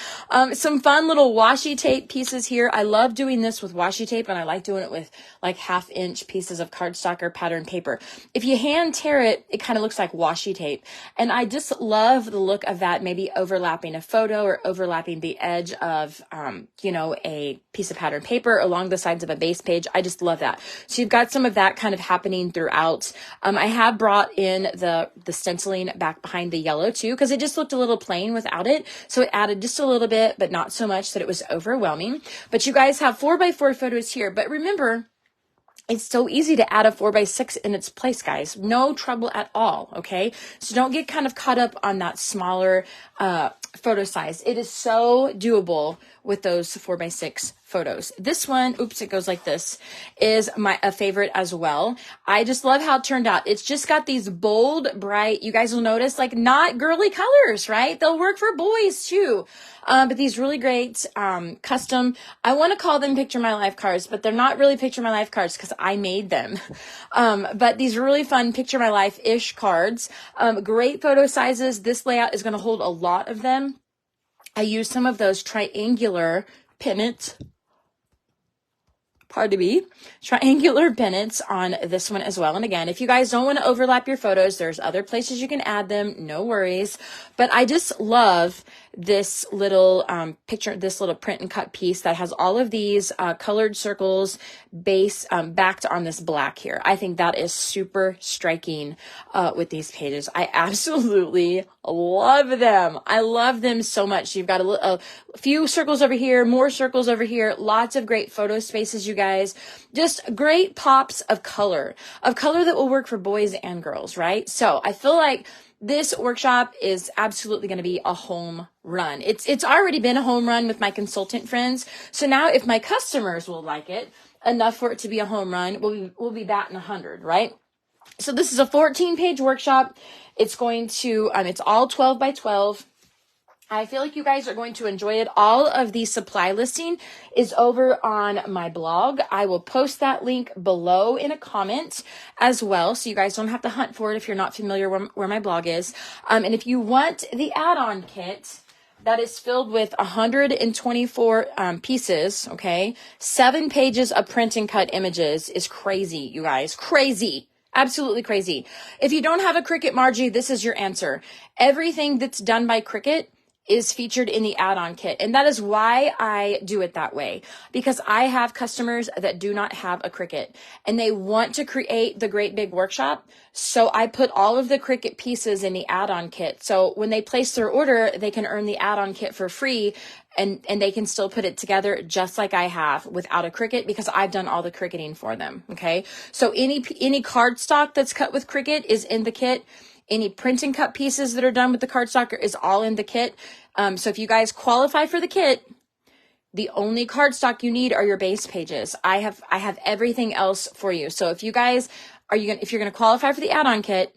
Some fun little washi tape pieces here. I love doing this with washi tape, and I like doing it with like 1/2 inch pieces of cardstock or pattern paper. If you hand tear it, it kind of looks like washi tape. And I just love the look of that, maybe overlapping a photo or overlapping the edge of, you know, a piece of pattern paper along the sides of a base page. I just love that. So you've got some of that kind of happening throughout. I have brought in the stenciling back behind the yellow too, because it just looked a little plain without it. So it added just a little bit, but not so much that it was overwhelming. But you guys have 4x4 photos here. But remember, it's so easy to add a 4x6 in its place, guys. No trouble at all, okay? So don't get kind of caught up on that smaller photo size. It is so doable with those 4x6 photos. This one, oops, it goes like this, is a favorite as well. I just love how it turned out. It's just got these bold, bright, you guys will notice, like not girly colors, right? They'll work for boys too. But these really great custom, I want to call them Picture My Life cards, but they're not really Picture My Life cards because I made them. But these really fun Picture My Life-ish cards. Great photo sizes. This layout is going to hold a lot of them. I use some of those triangular pennants. Pardon me, triangular pennants on this one as well. And again, if you guys don't want to overlap your photos, there's other places you can add them, no worries. But I just love this little this little print and cut piece that has all of these colored circles backed on this black here. I think that is super striking with these pages. I absolutely love them. I love them so much. You've got a few circles over here, more circles over here, lots of great photo spaces, you guys. Just great pops of color that will work for boys and girls, right? So I feel like this workshop is absolutely going to be a home run. It's already been a home run with my consultant friends. So now if my customers will like it enough for it to be a home run, we'll be batting 100, right? So this is a 14-page workshop. It's going to, it's all 12 by 12. I feel like you guys are going to enjoy it. All of the supply listing is over on my blog. I will post that link below in a comment as well, so you guys don't have to hunt for it if you're not familiar where my blog is. And if you want the add-on kit, that is filled with 124 pieces, okay? 7 pages of print and cut images is crazy, you guys. Crazy. Absolutely crazy. If you don't have a Cricut Margie, this is your answer. Everything that's done by Cricut is featured in the add-on kit. And that is why I do it that way, because I have customers that do not have a Cricut and they want to create the great big workshop. So I put all of the Cricut pieces in the add-on kit. So when they place their order, they can earn the add-on kit for free, and they can still put it together just like I have without a Cricut, because I've done all the Cricketing for them. Okay. So any cardstock that's cut with Cricut is in the kit. Any print and cut pieces that are done with the cardstock is all in the kit. So if you guys qualify for the kit, the only cardstock you need are your base pages. I have everything else for you. So if you guys if you're going to qualify for the add-on kit,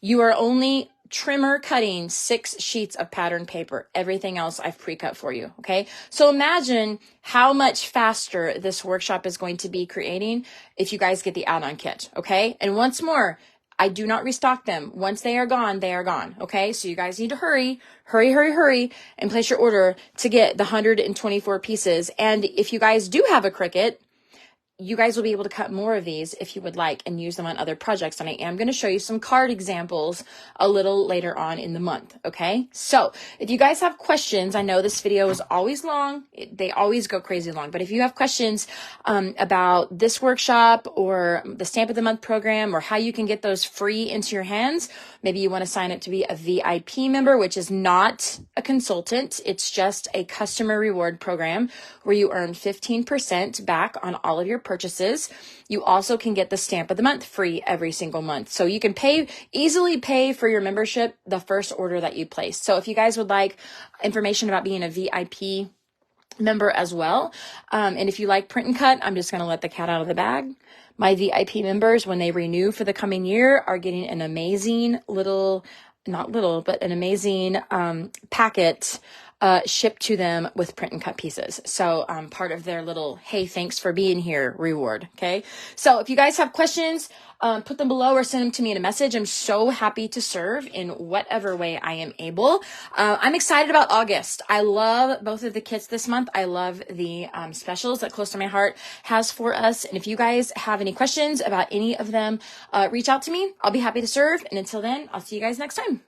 you are only trimmer cutting 6 sheets of pattern paper. Everything else I've pre-cut for you. Okay. So imagine how much faster this workshop is going to be creating if you guys get the add-on kit. Okay. And once more, I do not restock them. Once they are gone, they are gone. Okay. So you guys need to hurry, and place your order to get the 124 pieces. And if you guys do have a Cricut, you guys will be able to cut more of these if you would like and use them on other projects. And I am going to show you some card examples a little later on in the month. Okay. So if you guys have questions, I know this video is always long. They always go crazy long, but if you have questions about this workshop or the Stamp of the Month program, or how you can get those free into your hands, maybe you want to sign up to be a VIP member, which is not a consultant. It's just a customer reward program where you earn 15% back on all of your purchases. You also can get the Stamp of the Month free every single month. So you can easily pay for your membership the first order that you place. So if you guys would like information about being a VIP member as well, and if you like print and cut, I'm just going to let the cat out of the bag. My VIP members, when they renew for the coming year, are getting an amazing an amazing packet shipped to them with print and cut pieces. So part of their little, hey, thanks for being here reward. Okay. So if you guys have questions, put them below or send them to me in a message. I'm so happy to serve in whatever way I am able. I'm excited about August. I love both of the kits this month. I love the specials that Close to My Heart has for us. And if you guys have any questions about any of them, reach out to me. I'll be happy to serve. And until then, I'll see you guys next time.